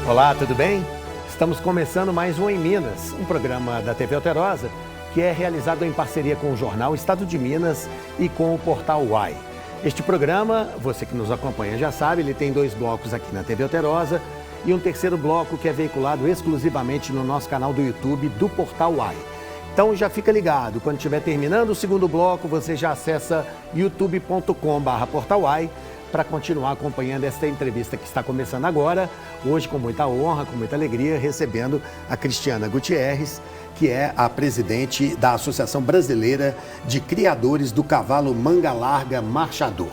Olá, tudo bem? Estamos começando mais um Em Minas, um programa da TV Alterosa que é realizado em parceria com o jornal Estado de Minas e com o portal Uai. Este programa, você que nos acompanha já sabe, ele tem 2 blocos aqui na TV Alterosa e um terceiro bloco que é veiculado exclusivamente no nosso canal do YouTube do portal Uai. Então já fica ligado, quando estiver terminando o segundo bloco, você já acessa youtube.com/portaluai para continuar acompanhando esta entrevista que está começando agora, hoje com muita honra, com muita alegria, recebendo a Cristiana Gutierrez, que é a presidente da Associação Brasileira de Criadores do Cavalo Manga Larga Marchador.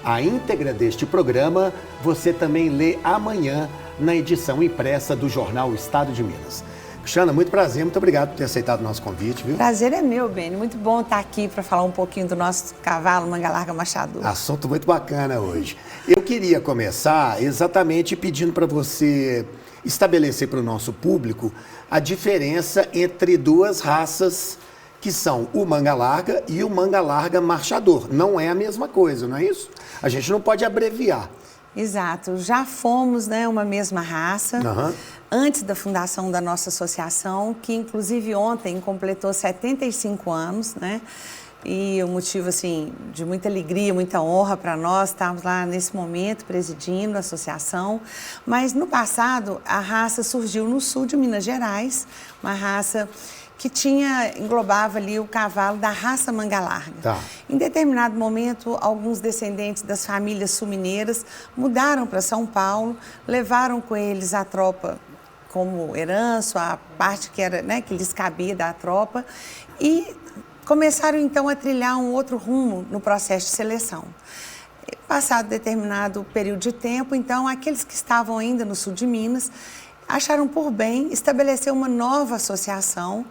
A íntegra deste programa você também lê amanhã na edição impressa do jornal Estado de Minas. Cristiana, muito prazer, muito obrigado por ter aceitado o nosso convite, viu? Prazer é meu, Beni. Muito bom estar aqui para falar um pouquinho do nosso cavalo Manga Larga Marchador. Assunto muito bacana hoje. Eu queria começar exatamente pedindo para você estabelecer para o nosso público a diferença entre 2 raças que são o Manga Larga e o Manga Larga Marchador. Não é a mesma coisa, não é isso? A gente não pode abreviar. Exato. Já fomos, uma mesma raça. Uhum. Antes da fundação da nossa associação, que inclusive ontem completou 75 anos, E um motivo, de muita alegria, muita honra para nós, estarmos lá nesse momento presidindo a associação. Mas no passado, a raça surgiu no sul de Minas Gerais, uma raça que englobava ali o cavalo da raça Manga Larga. Tá. Em determinado momento, alguns descendentes das famílias sul-mineiras mudaram para São Paulo, levaram com eles a tropa como herança, a parte que era, que lhes cabia da tropa, e começaram então a trilhar um outro rumo no processo de seleção. Passado determinado período de tempo, então, aqueles que estavam ainda no sul de Minas acharam por bem estabelecer uma nova associação,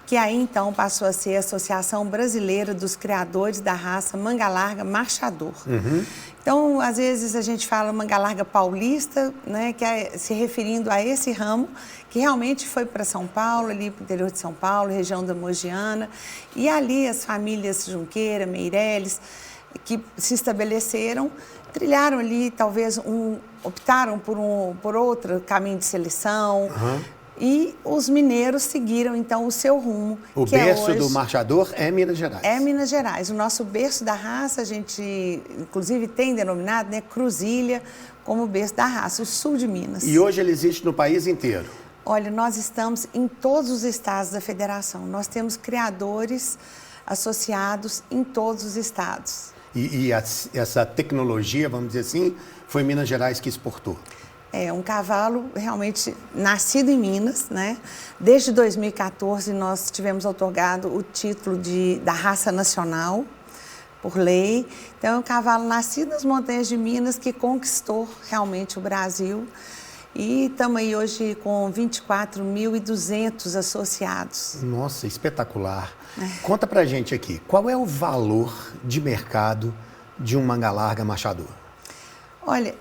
que aí então passou a ser a Associação Brasileira dos Criadores da Raça Manga Larga Marchador. Uhum. Então, às vezes a gente fala Manga Larga Paulista, que é se referindo a esse ramo, que realmente foi para São Paulo, ali para o interior de São Paulo, região da Mogiana, e ali as famílias Junqueira, Meireles, que se estabeleceram, trilharam ali, talvez optaram por outro caminho de seleção. Uhum. E os mineiros seguiram, então, o seu rumo. O berço do marchador é Minas Gerais. É Minas Gerais. O nosso berço da raça, a gente, inclusive, tem denominado, Cruzilha, como berço da raça, o sul de Minas. E hoje ele existe no país inteiro? Olha, nós estamos em todos os estados da federação. Nós temos criadores associados em todos os estados. E essa tecnologia, vamos dizer assim, foi Minas Gerais que exportou? É um cavalo realmente nascido em Minas, Desde 2014 nós tivemos outorgado o título da raça nacional, por lei. Então é um cavalo nascido nas montanhas de Minas que conquistou realmente o Brasil. E estamos aí hoje com 24.200 associados. Nossa, espetacular. Conta pra gente aqui, qual é o valor de mercado de um Manga Larga Marchador? Olha,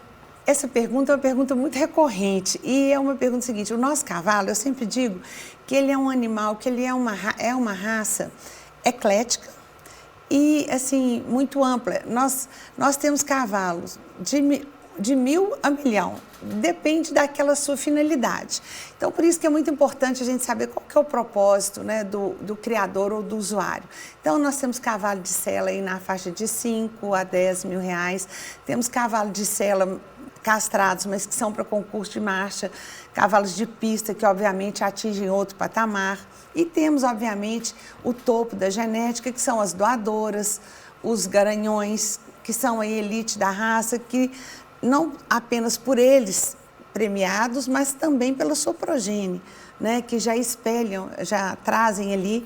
essa pergunta é uma pergunta muito recorrente e é uma pergunta seguinte: o nosso cavalo, eu sempre digo que ele é um animal, que ele é uma raça eclética e, muito ampla. Nós temos cavalos de 1.000 a 1.000.000, depende daquela sua finalidade. Então, por isso que é muito importante a gente saber qual que é o propósito do criador ou do usuário. Então, nós temos cavalo de sela aí na faixa de 5 a 10 mil reais, temos cavalo de sela castrados, mas que são para concurso de marcha, cavalos de pista que obviamente atingem outro patamar, e temos obviamente o topo da genética, que são as doadoras, os garanhões, que são a elite da raça, que não apenas por eles premiados, mas também pela sua progenie, que já espelham, já trazem ali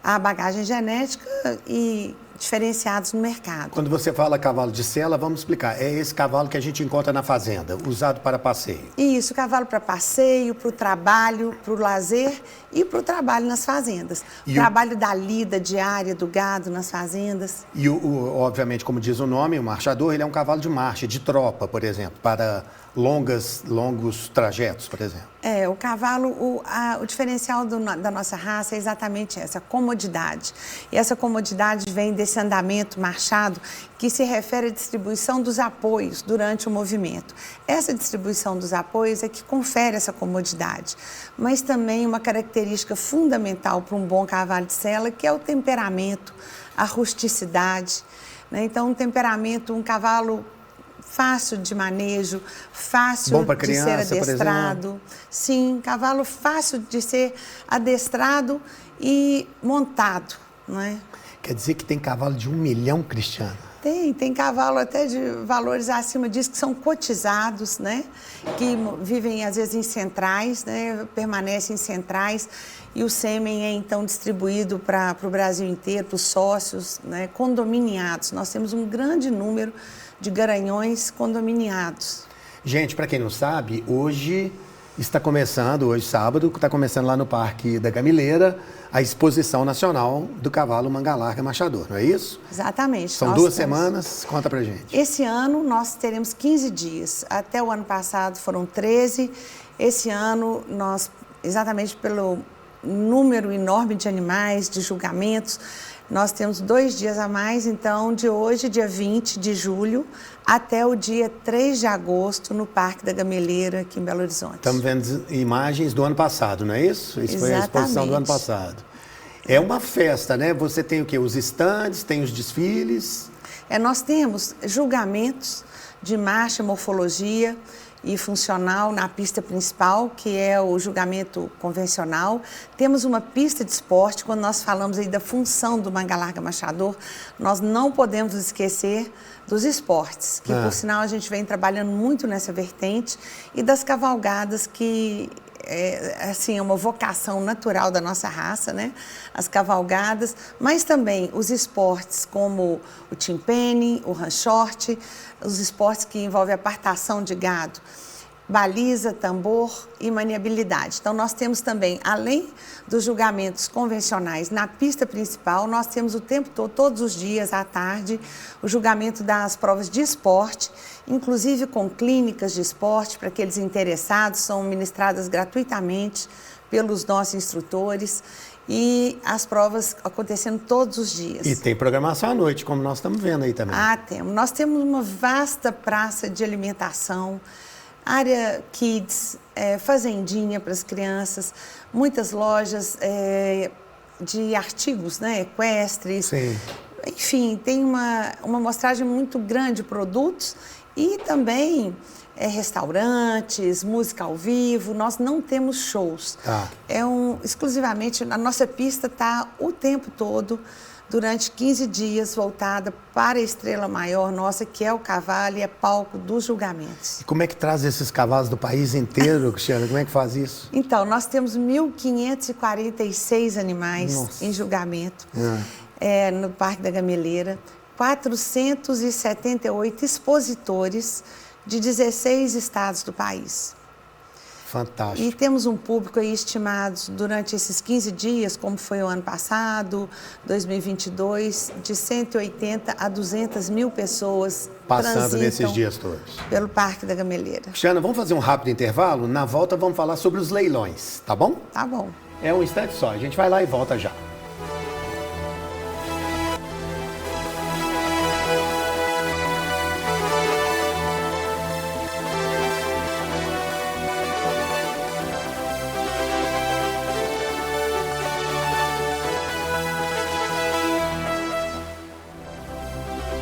a bagagem genética e diferenciados no mercado. Quando você fala cavalo de sela, vamos explicar. É esse cavalo que a gente encontra na fazenda, usado para passeio. Isso, cavalo para passeio, para o trabalho, para o lazer e para o trabalho nas fazendas. O trabalho da lida diária do gado nas fazendas. E, obviamente, como diz o nome, o marchador, ele é um cavalo de marcha, de tropa, por exemplo, para longos trajetos, por exemplo. O cavalo, o diferencial da nossa raça é exatamente essa, comodidade. E essa comodidade vem desse andamento marchado que se refere à distribuição dos apoios durante o movimento. Essa distribuição dos apoios é que confere essa comodidade, mas também uma característica fundamental para um bom cavalo de sela, que é o temperamento, a rusticidade, né? Então, um temperamento, um cavalo fácil de manejo, fácil de ser adestrado. Sim, cavalo fácil de ser adestrado e montado, não é? Quer dizer que tem cavalo de 1 milhão, Cristiana? Tem cavalo até de valores acima disso, que são cotizados, né? Que vivem às vezes em centrais, né? Permanecem em centrais, e o sêmen é então distribuído para o Brasil inteiro, para os sócios, né? Condominiados. Nós temos um grande número de garanhões condominiados. Gente, para quem não sabe, hoje sábado, está começando lá no Parque da Gamileira, a Exposição Nacional do Cavalo Manga Larga Machador, não é isso? Exatamente. São 2 semanas, conta pra gente. Esse ano nós teremos 15 dias, até o ano passado foram 13, esse ano nós, exatamente pelo número enorme de animais, de julgamentos, nós temos 2 dias a mais, então, de hoje, dia 20 de julho, até o dia 3 de agosto, no Parque da Gameleira, aqui em Belo Horizonte. Estamos vendo imagens do ano passado, não é isso? Isso foi a exposição do ano passado. É uma festa, né? Você tem o quê? Os estandes, tem os desfiles? Nós temos julgamentos de marcha, morfologia e funcional na pista principal, que é o julgamento convencional. Temos uma pista de esporte. Quando nós falamos aí da função do Manga Larga Machador, nós não podemos esquecer dos esportes, que por sinal a gente vem trabalhando muito nessa vertente, e das cavalgadas, que é uma vocação natural da nossa raça, né? As cavalgadas, mas também os esportes como o timpene, o ranchote, os esportes que envolvem apartação de gado, baliza, tambor e maniabilidade. Então, nós temos também, além dos julgamentos convencionais na pista principal, nós temos o tempo todo, todos os dias à tarde, o julgamento das provas de esporte, inclusive com clínicas de esporte para aqueles interessados, são ministradas gratuitamente pelos nossos instrutores, e as provas acontecendo todos os dias. E tem programação à noite, como nós estamos vendo aí também. Temos. Nós temos uma vasta praça de alimentação, área kids, fazendinha para as crianças, muitas lojas de artigos, né, equestres. Sim. Enfim, tem uma amostragem muito grande de produtos e também restaurantes, música ao vivo. Nós não temos shows. Exclusivamente, a nossa pista está o tempo todo, durante 15 dias, voltada para a estrela maior nossa, que é o cavalo, e é palco dos julgamentos. E como é que traz esses cavalos do país inteiro, Cristiana? Como é que faz isso? Então, nós temos 1.546 animais em julgamento no Parque da Gameleira, 478 expositores de 16 estados do país. Fantástico. E temos um público aí estimado durante esses 15 dias, como foi o ano passado, 2022, de 180 a 200 mil pessoas passando nesses dias todos pelo Parque da Gameleira. Cristiana, vamos fazer um rápido intervalo? Na volta vamos falar sobre os leilões, tá bom? Tá bom. É um instante só, a gente vai lá e volta já.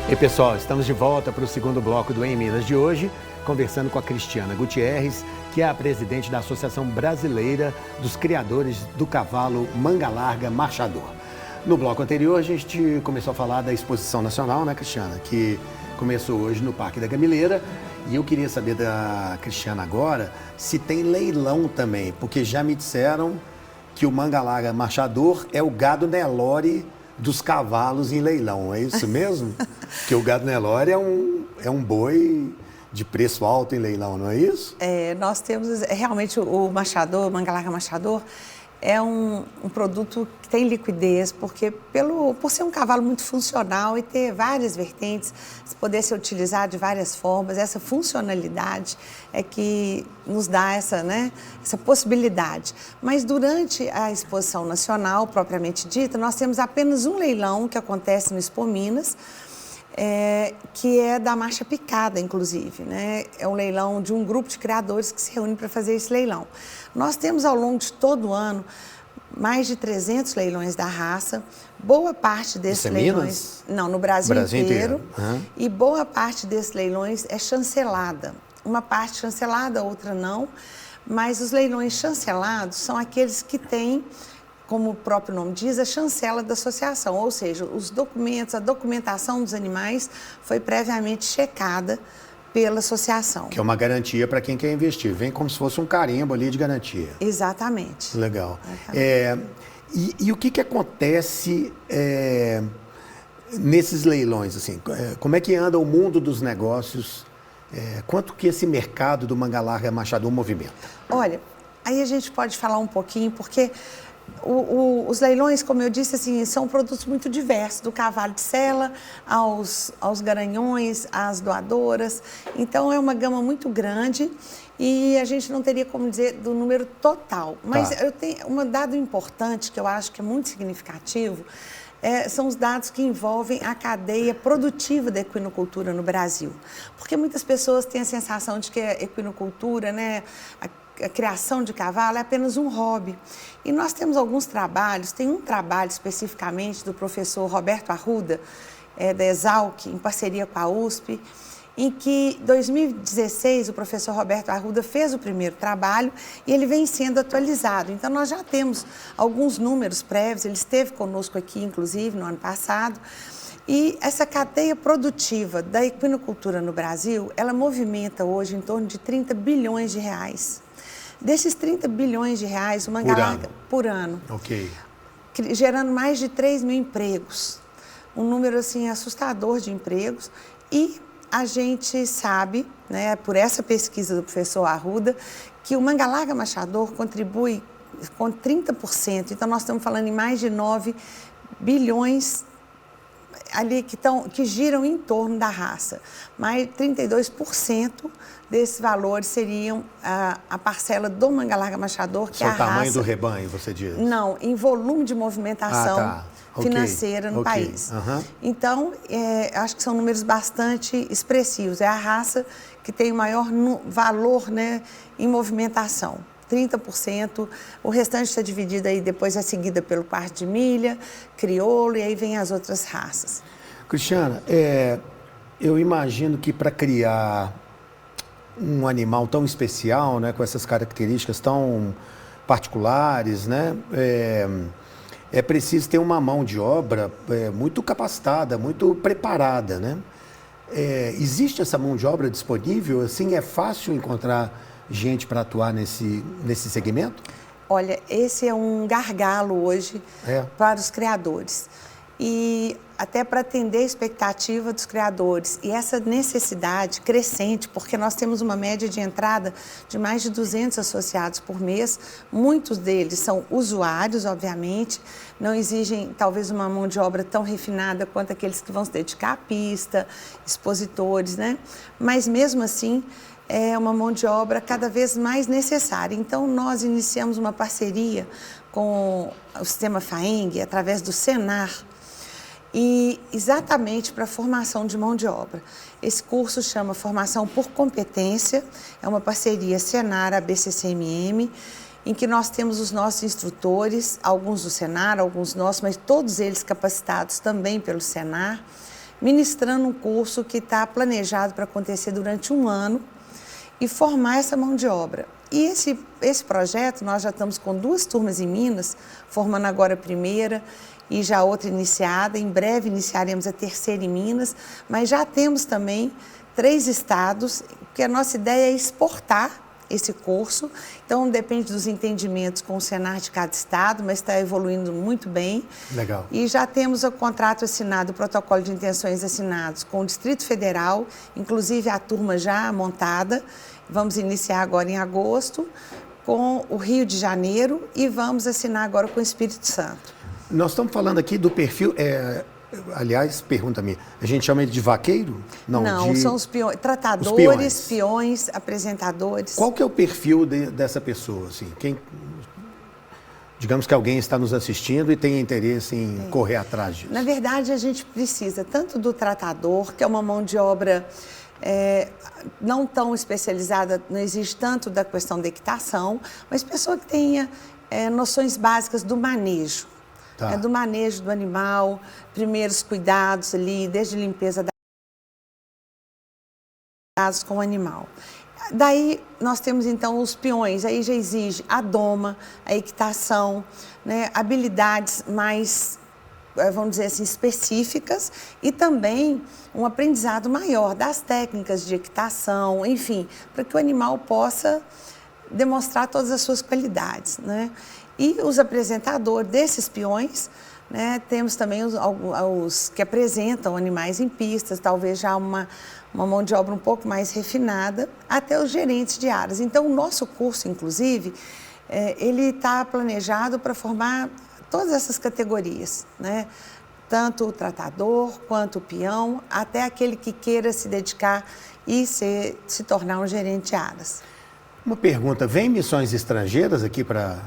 E pessoal, estamos de volta para o segundo bloco do Em Minas de hoje, conversando com a Cristiana Gutierrez, que é a presidente da Associação Brasileira dos Criadores do Cavalo Manga Larga Machador. No bloco anterior, a gente começou a falar da exposição nacional, né, Cristiana, que começou hoje no Parque da Gamileira. E eu queria saber da Cristiana agora se tem leilão também, porque já me disseram que o Manga Larga Machador é o gado Nelore dos cavalos em leilão, é isso mesmo? Porque o gado Nelore é um boi de preço alto em leilão, não é isso? Nós temos realmente o machador, o Manga Larga Machador, é um produto que tem liquidez, porque por ser um cavalo muito funcional e ter várias vertentes, poder ser utilizado de várias formas, essa funcionalidade é que nos dá essa possibilidade. Mas durante a exposição nacional, propriamente dita, nós temos apenas um leilão que acontece no Expo Minas, que é da marcha picada, inclusive, né? É um leilão de um grupo de criadores que se reúne para fazer esse leilão. Nós temos, ao longo de todo o ano, mais de 300 leilões da raça. Boa parte desses leilões... Minas? Não, no Brasil inteiro. Uhum. E boa parte desses leilões é chancelada. Uma parte chancelada, outra não. Mas os leilões chancelados são aqueles que têm, como o próprio nome diz, a chancela da associação, ou seja, os documentos, a documentação dos animais foi previamente checada pela associação. Que é uma garantia para quem quer investir. Vem como se fosse um carimbo ali de garantia. Exatamente. Legal. E o que acontece nesses leilões? Assim, como é que anda o mundo dos negócios? Quanto que esse mercado do manga larga machador movimenta? Olha, aí a gente pode falar um pouquinho, porque os leilões, como eu disse, assim, são produtos muito diversos, do cavalo de sela aos garanhões, às doadoras. Então, é uma gama muito grande e a gente não teria como dizer do número total. Mas eu tenho um dado importante que eu acho que é muito significativo, são os dados que envolvem a cadeia produtiva da equinocultura no Brasil. Porque muitas pessoas têm a sensação de que a equinocultura, né, a criação de cavalo é apenas um hobby. E nós temos alguns trabalhos, tem um trabalho especificamente do professor Roberto Arruda, da Exalc, em parceria com a USP, em que, em 2016, o professor Roberto Arruda fez o primeiro trabalho e ele vem sendo atualizado. Então, nós já temos alguns números prévios, ele esteve conosco aqui, inclusive, no ano passado. E essa cadeia produtiva da equinocultura no Brasil, ela movimenta hoje em torno de 30 bilhões de reais. Desses 30 bilhões de reais, o manga larga por ano, gerando mais de 3 mil empregos. Um número assim assustador de empregos. E a gente sabe, né, por essa pesquisa do professor Arruda, que o manga larga machador contribui com 30%. Então, nós estamos falando em mais de 9 bilhões ali que giram em torno da raça. Mais de 32% desses valores seriam a parcela do manga larga machador, que é a raça. O tamanho do rebanho, você diz? Não, em volume de movimentação financeira no país. Então, acho que são números bastante expressivos. É a raça que tem o maior valor, né, em movimentação. 30%, o restante está dividido aí, depois é seguida pelo par de milha, crioulo, e aí vem as outras raças. Cristiana, eu imagino que para criar um animal tão especial, né, com essas características tão particulares, né, é preciso ter uma mão de obra muito capacitada, muito preparada, né? Existe essa mão de obra disponível? Assim, é fácil encontrar gente para atuar nesse segmento? Olha, esse é um gargalo hoje para os criadores. E até para atender a expectativa dos criadores. E essa necessidade crescente, porque nós temos uma média de entrada de mais de 200 associados por mês. Muitos deles são usuários, obviamente, não exigem talvez uma mão de obra tão refinada quanto aqueles que vão se dedicar à pista, expositores, né? Mas mesmo assim, é uma mão de obra cada vez mais necessária. Então, nós iniciamos uma parceria com o Sistema FAENG, através do Senar, e exatamente para a formação de mão de obra. Esse curso chama Formação por Competência, é uma parceria Senar-ABCCMM, em que nós temos os nossos instrutores, alguns do Senar, alguns nossos, mas todos eles capacitados também pelo Senar, ministrando um curso que está planejado para acontecer durante um ano, e formar essa mão de obra. E esse projeto, nós já estamos com 2 turmas em Minas, formando agora a primeira e já outra iniciada. Em breve iniciaremos a terceira em Minas, mas já temos também 3 estados, que a nossa ideia é exportar esse curso. Então, depende dos entendimentos com o Senar de cada estado, mas está evoluindo muito bem. Legal. E já temos o contrato assinado, o protocolo de intenções assinados com o Distrito Federal, inclusive a turma já montada. Vamos iniciar agora em agosto, com o Rio de Janeiro e vamos assinar agora com o Espírito Santo. Nós estamos falando aqui do perfil, aliás, pergunta minha, a gente chama ele de vaqueiro? Não, são os peões, tratadores, peões, apresentadores. Qual que é o perfil dessa pessoa? Assim? Digamos que alguém está nos assistindo e tem interesse em correr atrás disso. Na verdade, a gente precisa tanto do tratador, que é uma mão de obra não tão especializada, não exige tanto da questão da equitação, mas pessoa que tenha noções básicas do manejo. Tá. Do manejo do animal, primeiros cuidados ali, desde limpeza dados com o animal. Daí nós temos então os peões, aí já exige a doma, a equitação, né, habilidades mais, vamos dizer assim, específicas e também um aprendizado maior das técnicas de equitação, enfim, para que o animal possa demonstrar todas as suas qualidades, né? E os apresentadores desses peões, né, temos também os que apresentam animais em pistas, talvez já uma mão de obra um pouco mais refinada, até os gerentes de áreas. Então, o nosso curso, inclusive, ele está planejado para formar todas essas categorias, né? Tanto o tratador, quanto o peão, até aquele que queira se dedicar e se tornar um gerente de áreas. Uma pergunta, vem missões estrangeiras aqui para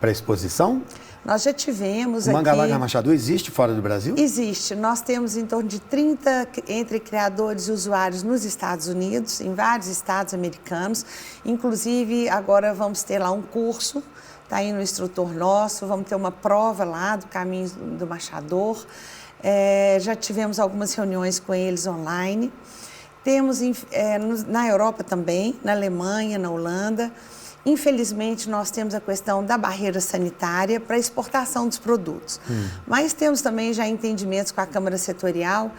a exposição? Nós já tivemos aqui... O Mangalaga Machador existe fora do Brasil? Existe. Nós temos em torno de 30 entre criadores e usuários nos Estados Unidos, em vários estados americanos. Inclusive, agora vamos ter lá um curso, está aí no instrutor nosso, vamos ter uma prova lá do caminho do machador. Já tivemos algumas reuniões com eles online. Temos na Europa também, na Alemanha, na Holanda. Infelizmente, nós temos a questão da barreira sanitária para a exportação dos produtos. Mas temos também já entendimentos com a Câmara Setorial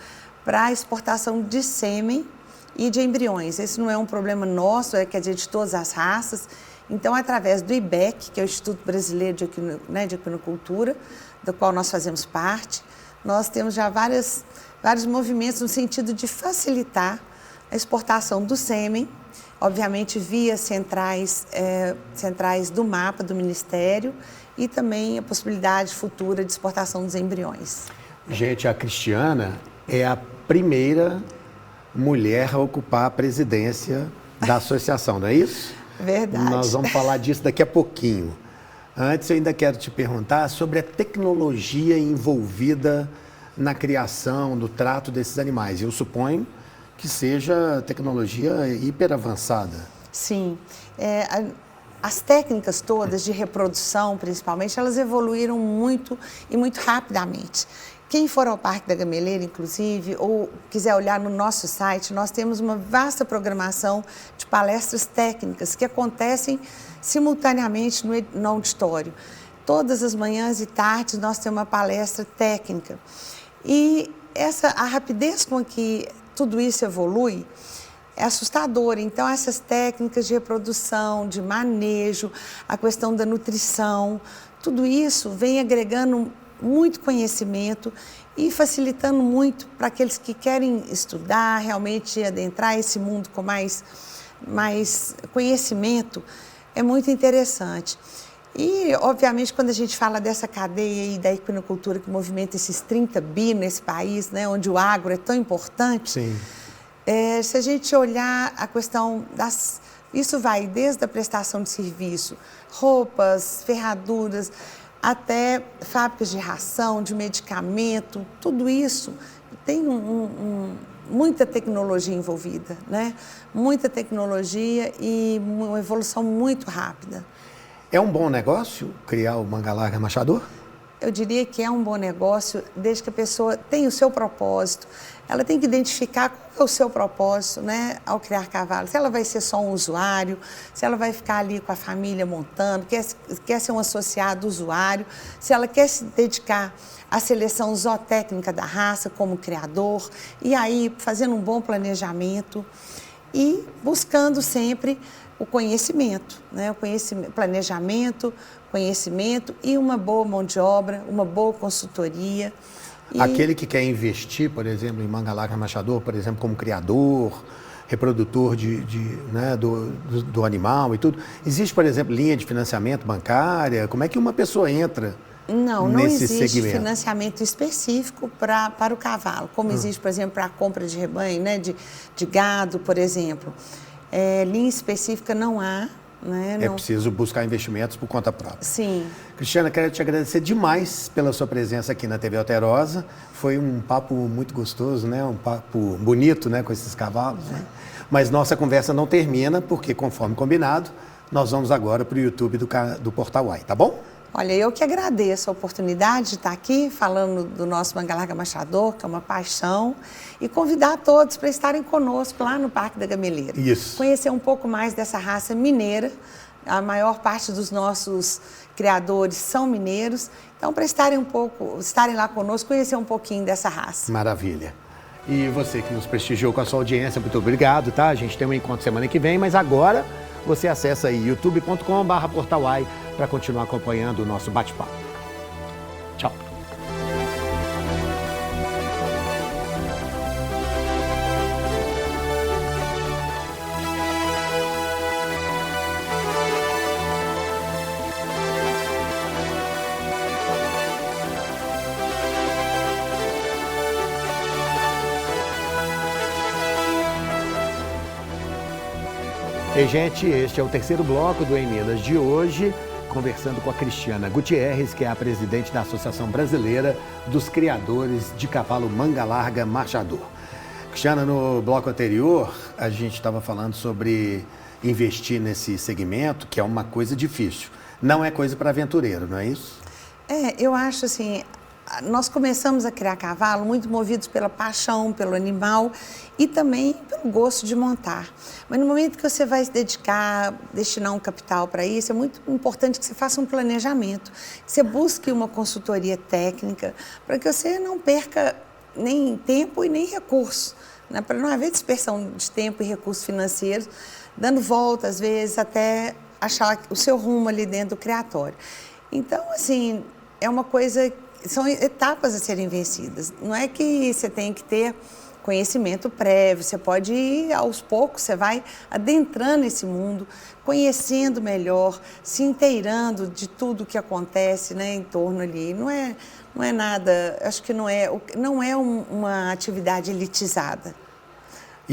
para a exportação de sêmen e de embriões. Esse não é um problema nosso, quer dizer, de todas as raças. Então, através do IBEC, que é o Instituto Brasileiro de Equinocultura, do qual nós fazemos parte, nós temos já vários movimentos no sentido de facilitar a exportação do sêmen, obviamente via centrais do mapa do Ministério e também a possibilidade futura de exportação dos embriões. Gente, a Cristiana é a primeira mulher a ocupar a presidência da associação, não é isso? Verdade. Nós vamos falar disso daqui a pouquinho. Antes, eu ainda quero te perguntar sobre a tecnologia envolvida na criação, no trato desses animais. Eu suponho que seja tecnologia hiper avançada. Sim. As técnicas todas de reprodução, principalmente, elas evoluíram muito e muito rapidamente. Quem for ao Parque da Gameleira, inclusive, ou quiser olhar no nosso site, nós temos uma vasta programação de palestras técnicas que acontecem simultaneamente no auditório. Todas as manhãs e tardes nós temos uma palestra técnica. E a rapidez com que tudo isso evolui é assustadora. Então, essas técnicas de reprodução, de manejo, a questão da nutrição, tudo isso vem agregando muito conhecimento e facilitando muito para aqueles que querem estudar, realmente adentrar esse mundo com mais conhecimento, é muito interessante. E, obviamente, quando a gente fala dessa cadeia aí da equinocultura que movimenta esses 30 bi nesse país, né, onde o agro é tão importante, sim. Se a gente olhar a questão isso vai desde a prestação de serviço, roupas, ferraduras, até fábricas de ração, de medicamento, tudo isso tem muita tecnologia envolvida, né? Muita tecnologia e uma evolução muito rápida. É um bom negócio criar o Mangalaga Machador? Eu diria que é um bom negócio desde que a pessoa tenha o seu propósito. Ela tem que identificar qual é o seu propósito, né, ao criar cavalos. Se ela vai ser só um usuário, se ela vai ficar ali com a família montando, quer ser um associado usuário, se ela quer se dedicar à seleção zootécnica da raça como criador, e aí fazendo um bom planejamento e buscando sempre o conhecimento, né? Planejamento, conhecimento e uma boa mão de obra, uma boa consultoria. Aquele que quer investir, por exemplo, em Mangalaga Machador, por exemplo, como criador, reprodutor né, do animal e tudo. Existe, por exemplo, linha de financiamento bancária? Como é que uma pessoa entra não nesse existe segmento? financiamento específico para o cavalo, como existe, por exemplo, para a compra de rebanho, né, de gado, por exemplo. Linha específica não há. Né? É preciso buscar investimentos por conta própria. Sim. Cristiana, quero te agradecer demais pela sua presença aqui na TV Alterosa. Foi um papo muito gostoso, né? Um papo bonito, né? Com esses cavalos. Né? Mas nossa conversa não termina, porque, conforme combinado, nós vamos agora para o YouTube do Portal Uai, tá bom? Olha, eu que agradeço a oportunidade de estar aqui falando do nosso Manga Larga Machador, que é uma paixão, e convidar todos para estarem conosco lá no Parque da Gameleira. Isso. Conhecer um pouco mais dessa raça mineira. A maior parte dos nossos criadores são mineiros. Então, para estarem lá conosco, conhecer um pouquinho dessa raça. Maravilha. E você que nos prestigiou com a sua audiência, muito obrigado, tá? A gente tem um encontro semana que vem, mas agora você acessa aí youtube.com/portaluai para continuar acompanhando o nosso bate-papo. Tchau. E, gente, este é o terceiro bloco do Em Minas de hoje, conversando com a Cristiana Gutierrez, que é a presidente da Associação Brasileira dos Criadores de Cavalo Manga Larga Machador. Cristiana, no bloco anterior, a gente estava falando sobre investir nesse segmento, que é uma coisa difícil. Não é coisa para aventureiro, não é isso? Eu acho assim, nós começamos a criar cavalo muito movidos pela paixão, pelo animal e também pelo gosto de montar. Mas no momento que você vai se destinar um capital para isso, é muito importante que você faça um planejamento, que você busque uma consultoria técnica, para que você não perca nem tempo e nem recurso, né? Para não haver dispersão de tempo e recursos financeiros, dando volta, às vezes, até achar o seu rumo ali dentro do criatório. Então, assim, é uma coisa, são etapas a serem vencidas. Não é que você tem que ter conhecimento prévio, você pode ir aos poucos, você vai adentrando esse mundo, conhecendo melhor, se inteirando de tudo que acontece, né, em torno ali. Não é nada, acho que não é uma atividade elitizada.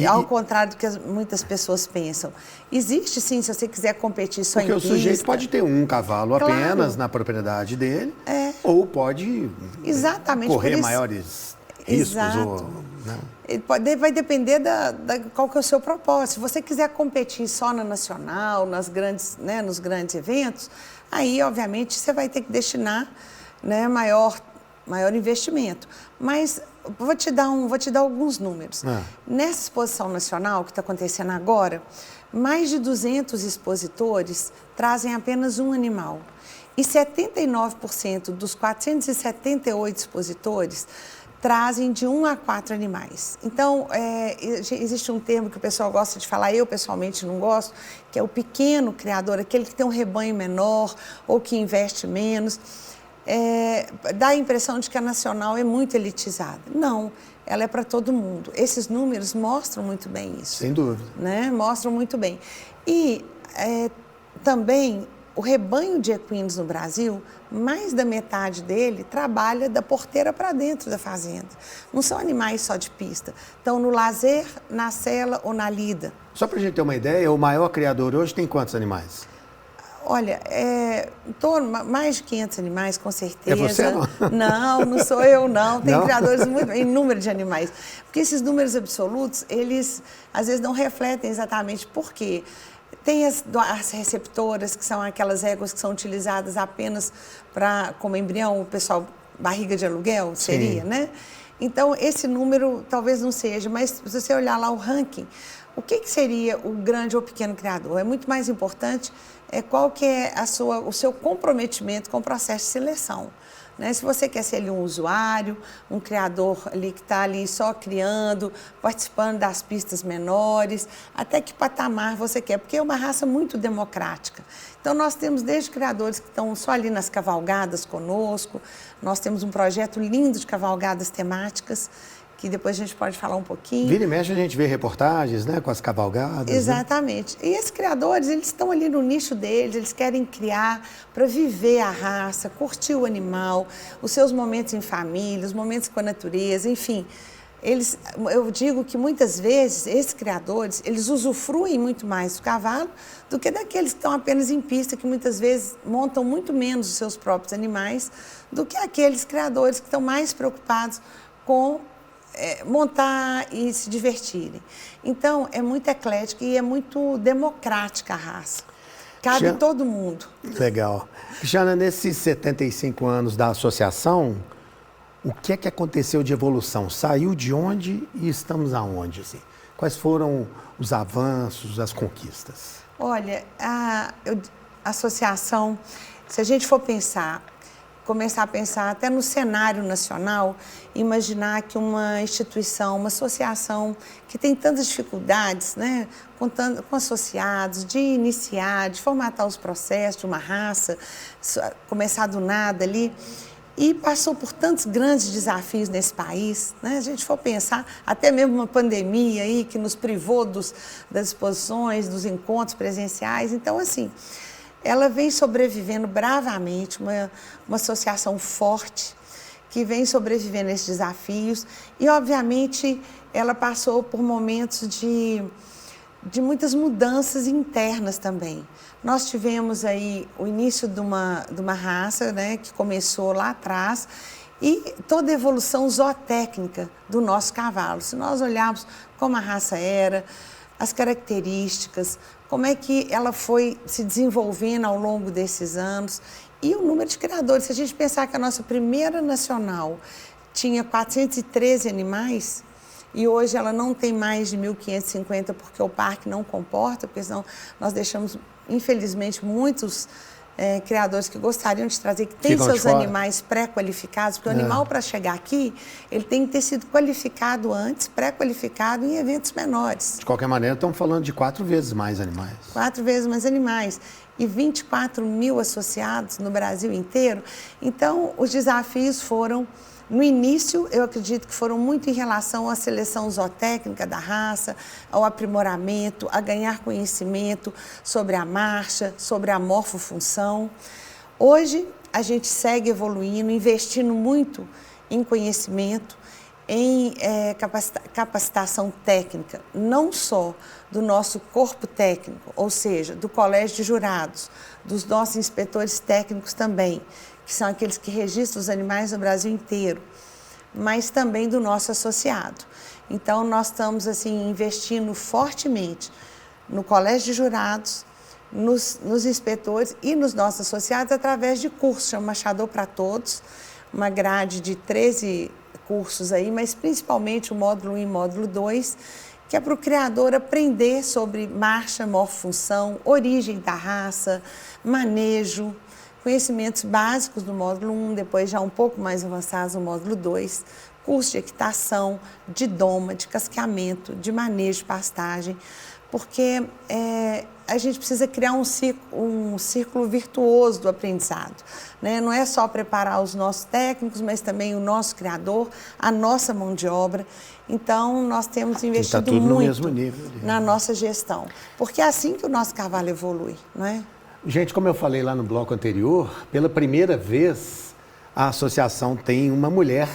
Ao contrário do que muitas pessoas pensam. Existe, sim, se você quiser competir só em pista. Porque o sujeito pode ter um cavalo apenas na propriedade dele, ou pode correr maiores riscos. Exato. Vai depender qual que é o seu propósito. Se você quiser competir só na nacional, nos grandes eventos, aí, obviamente, você vai ter que destinar, né, maior investimento. Mas vou te dar alguns números. Nessa exposição nacional que está acontecendo agora, mais de 200 expositores trazem apenas um animal. E 79% dos 478 expositores trazem de 1 a 4 animais. Então, existe um termo que o pessoal gosta de falar, eu pessoalmente não gosto, que é o pequeno criador, aquele que tem um rebanho menor ou que investe menos. Dá a impressão de que a nacional é muito elitizada. Não, ela é para todo mundo. Esses números mostram muito bem isso. Sem dúvida. Né? Mostram muito bem. E também o rebanho de equinos no Brasil, mais da metade dele trabalha da porteira para dentro da fazenda. Não são animais só de pista. Estão no lazer, na sela ou na lida. Só para a gente ter uma ideia, o maior criador hoje tem quantos animais? Olha, em torno mais de 500 animais, com certeza. É você, não? Não sou eu, não. Tem não? criadores em número de animais. Porque esses números absolutos, eles às vezes não refletem exatamente por quê. Tem as receptoras, que são aquelas éguas que são utilizadas apenas como embrião, o pessoal, barriga de aluguel, seria, né? Então, esse número talvez não seja, mas se você olhar lá o ranking, o que seria o grande ou pequeno criador? É muito mais importante qual que é o seu comprometimento com o processo de seleção. Né? Se você quer ser ali um usuário, um criador ali que está ali só criando, participando das pistas menores, até que patamar você quer, porque é uma raça muito democrática. Então, nós temos desde criadores que estão só ali nas cavalgadas conosco, nós temos um projeto lindo de cavalgadas temáticas, que depois a gente pode falar um pouquinho. Vira e mexe a gente vê reportagens, né, com as cavalgadas. Exatamente. Né? E esses criadores, eles estão ali no nicho deles, eles querem criar para viver a raça, curtir o animal, os seus momentos em família, os momentos com a natureza, enfim. Eu digo que muitas vezes esses criadores, eles usufruem muito mais do cavalo do que daqueles que estão apenas em pista, que muitas vezes montam muito menos os seus próprios animais do que aqueles criadores que estão mais preocupados com montar e se divertirem. Então, é muito eclética e é muito democrática a raça. Cabe todo mundo. Legal. Cristiana, nesses 75 anos da associação, o que é que aconteceu de evolução? Saiu de onde e estamos aonde? Assim? Quais foram os avanços, as conquistas? Olha, a associação, se a gente for começar a pensar até no cenário nacional, imaginar que uma instituição, uma associação que tem tantas dificuldades, né, com associados, de iniciar, de formatar os processos de uma raça, começar do nada ali, e passou por tantos grandes desafios nesse país, né? Se a gente for pensar, até mesmo uma pandemia aí que nos privou das exposições, dos encontros presenciais. Então, assim, ela vem sobrevivendo bravamente, uma associação forte que vem sobrevivendo a esses desafios e, obviamente, ela passou por momentos de muitas mudanças internas também. Nós tivemos aí o início de uma raça, né, que começou lá atrás, e toda a evolução zootécnica do nosso cavalo. Se nós olharmos como a raça era, as características, como é que ela foi se desenvolvendo ao longo desses anos e o número de criadores. Se a gente pensar que a nossa primeira nacional tinha 413 animais, e hoje ela não tem mais de 1.550 porque o parque não comporta, porque senão nós deixamos, infelizmente, muitos criadores que gostariam de trazer, que têm seus animais pré-qualificados, porque o animal, para chegar aqui, ele tem que ter sido qualificado antes, pré-qualificado em eventos menores. De qualquer maneira, estamos falando de 4 vezes mais animais. 4 vezes mais animais. E 24 mil associados no Brasil inteiro. Então, os desafios foram... No início, eu acredito que foram muito em relação à seleção zootécnica da raça, ao aprimoramento, a ganhar conhecimento sobre a marcha, sobre a morfofunção. Hoje, a gente segue evoluindo, investindo muito em conhecimento, em capacitação técnica, não só do nosso corpo técnico, ou seja, do colégio de jurados, dos nossos inspetores técnicos também, que são aqueles que registram os animais no Brasil inteiro, mas também do nosso associado. Então, nós estamos assim, investindo fortemente no colégio de jurados, nos inspetores e nos nossos associados através de cursos, chama Machador para Todos, uma grade de 13 cursos aí, mas principalmente o módulo 1 e módulo 2, que é para o criador aprender sobre marcha, morfofunção, origem da raça, manejo, conhecimentos básicos do módulo 1, depois já um pouco mais avançados no módulo 2, curso de equitação, de doma, de casqueamento, de manejo de pastagem, porque a gente precisa criar um círculo virtuoso do aprendizado, né? Não é só preparar os nossos técnicos, mas também o nosso criador, a nossa mão de obra. Então, nós temos investido muito no mesmo nível, na nossa gestão, porque é assim que o nosso cavalo evolui, não é? Gente, como eu falei lá no bloco anterior, pela primeira vez a associação tem uma mulher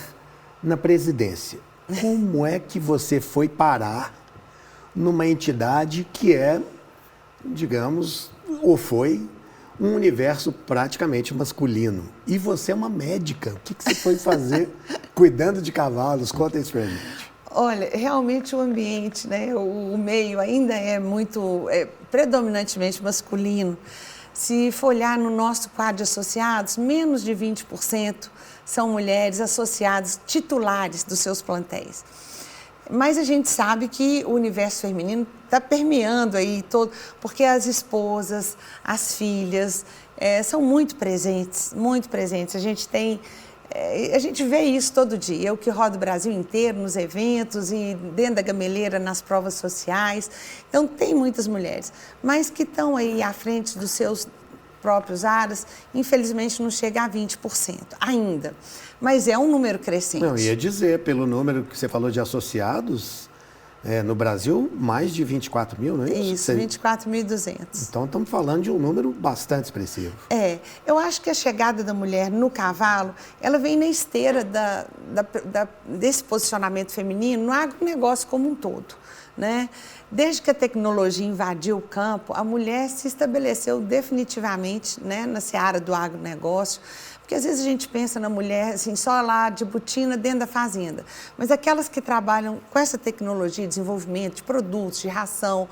na presidência. Como é que você foi parar numa entidade que é, digamos, ou foi, um universo praticamente masculino? E você é uma médica. O que você foi fazer cuidando de cavalos? Conta isso pra gente. Olha, realmente o ambiente, né, o meio ainda é predominantemente masculino. Se for olhar no nosso quadro de associados, menos de 20% são mulheres associadas titulares dos seus plantéis. Mas a gente sabe que o universo feminino está permeando aí todo, porque as esposas, as filhas são muito presentes, muito presentes. A gente vê isso todo dia. Eu que rodo o Brasil inteiro nos eventos e dentro da gameleira nas provas sociais. Então tem muitas mulheres, mas que estão aí à frente dos seus próprios aras, infelizmente não chega a 20% ainda. Mas é um número crescente. Não, ia dizer, pelo número que você falou de associados, no Brasil, mais de 24 mil, não é isso? Isso, 24.200. Então, estamos falando de um número bastante expressivo. Eu acho que a chegada da mulher no cavalo, ela vem na esteira desse posicionamento feminino no agronegócio como um todo, né? Desde que a tecnologia invadiu o campo, a mulher se estabeleceu definitivamente, né, na seara do agronegócio. Porque às vezes a gente pensa na mulher assim, só lá de botina dentro da fazenda. Mas aquelas que trabalham com essa tecnologia, desenvolvimento de produtos, de ração,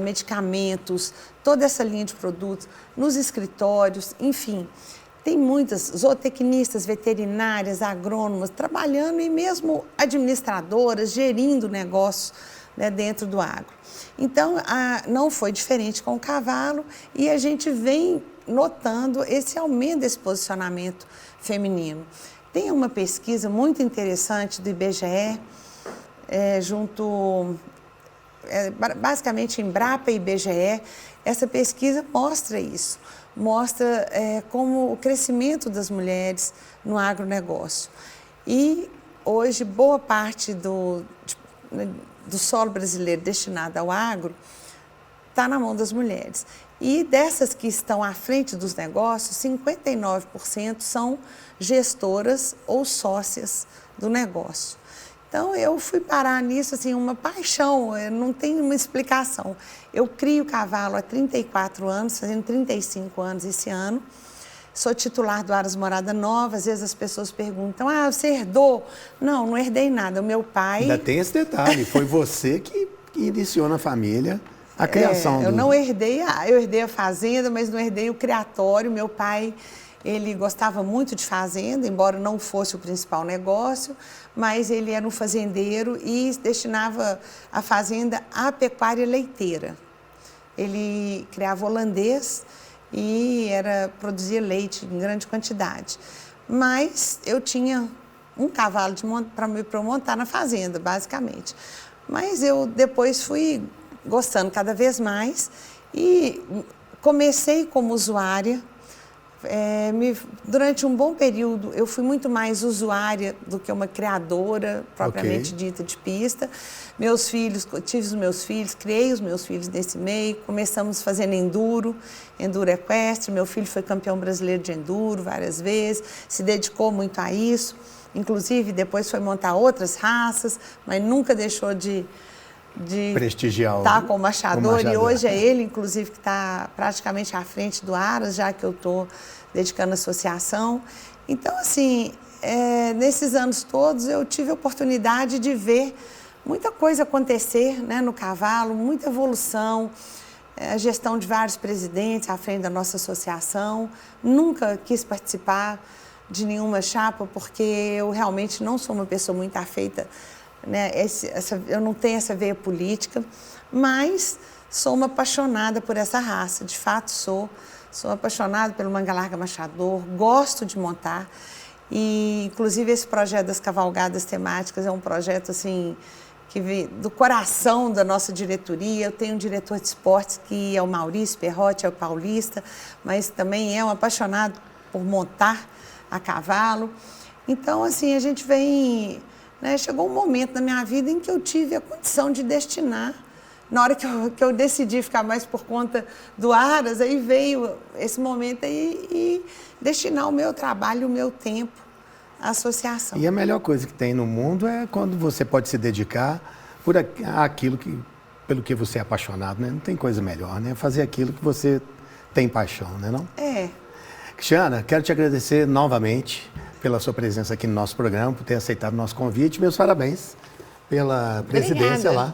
medicamentos, toda essa linha de produtos, nos escritórios, enfim. Tem muitas zootecnistas, veterinárias, agrônomas, trabalhando e mesmo administradoras, gerindo negócios, né, dentro do agro. Então, não foi diferente com o cavalo e a gente vem notando esse aumento desse posicionamento feminino. Tem uma pesquisa muito interessante do IBGE, basicamente Embrapa e IBGE. Essa pesquisa mostra isso, mostra como o crescimento das mulheres no agronegócio. E hoje, boa parte do solo brasileiro destinado ao agro está na mão das mulheres. E dessas que estão à frente dos negócios, 59% são gestoras ou sócias do negócio. Então, eu fui parar nisso, assim, uma paixão, não tem uma explicação. Eu crio cavalo há 34 anos, fazendo 35 anos esse ano. Sou titular do Aras Morada Nova, às vezes as pessoas perguntam, você herdou? Não, não herdei nada, o meu pai... Ainda tem esse detalhe, foi você que iniciou na família a criação. Eu não herdei, eu herdei a fazenda, mas não herdei o criatório. Meu pai, ele gostava muito de fazenda, embora não fosse o principal negócio, mas ele era um fazendeiro e destinava a fazenda à pecuária leiteira. Ele criava holandês e produzia leite em grande quantidade. Mas eu tinha um cavalo para eu montar na fazenda, basicamente. Mas eu depois fui gostando cada vez mais e comecei como usuária. Durante um bom período, eu fui muito mais usuária do que uma criadora, propriamente dita, de pista. Tive os meus filhos, criei os meus filhos nesse meio, começamos fazendo enduro equestre. Meu filho foi campeão brasileiro de enduro várias vezes, se dedicou muito a isso. Inclusive, depois foi montar outras raças, mas nunca deixou de prestigiar estar com o machador, e hoje é ele, inclusive, que está praticamente à frente do Aras, já que eu estou dedicando a associação. Então, assim, nesses anos todos eu tive a oportunidade de ver muita coisa acontecer, né, no cavalo, muita evolução, a gestão de vários presidentes à frente da nossa associação. Nunca quis participar de nenhuma chapa, porque eu realmente não sou uma pessoa muito afeita, né? Eu não tenho essa veia política, mas sou uma apaixonada por essa raça, de fato sou apaixonada pelo manga larga machador, gosto de montar e inclusive esse projeto das cavalgadas temáticas é um projeto assim que vem do coração da nossa diretoria. Eu tenho um diretor de esportes que é o Maurício Perrotti, é o paulista, mas também é um apaixonado por montar a cavalo. Então assim a gente vem... Chegou um momento na minha vida em que eu tive a condição de destinar. Na hora que eu decidi ficar mais por conta do Aras, aí veio esse momento aí e destinar o meu trabalho, o meu tempo à associação. E a melhor coisa que tem no mundo é quando você pode se dedicar por aquilo pelo que você é apaixonado, né? Não tem coisa melhor, né? Fazer aquilo que você tem paixão, né, não? Cristiana, quero te agradecer novamente pela sua presença aqui no nosso programa, por ter aceitado o nosso convite. Meus parabéns pela presidência lá,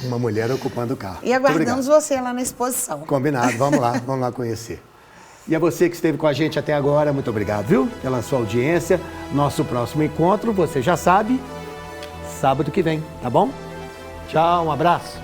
uma mulher ocupando o carro. E aguardamos você lá na exposição. Combinado, vamos lá conhecer. E a você que esteve com a gente até agora, muito obrigado, viu? Pela sua audiência. Nosso próximo encontro, você já sabe, sábado que vem, tá bom? Tchau, um abraço.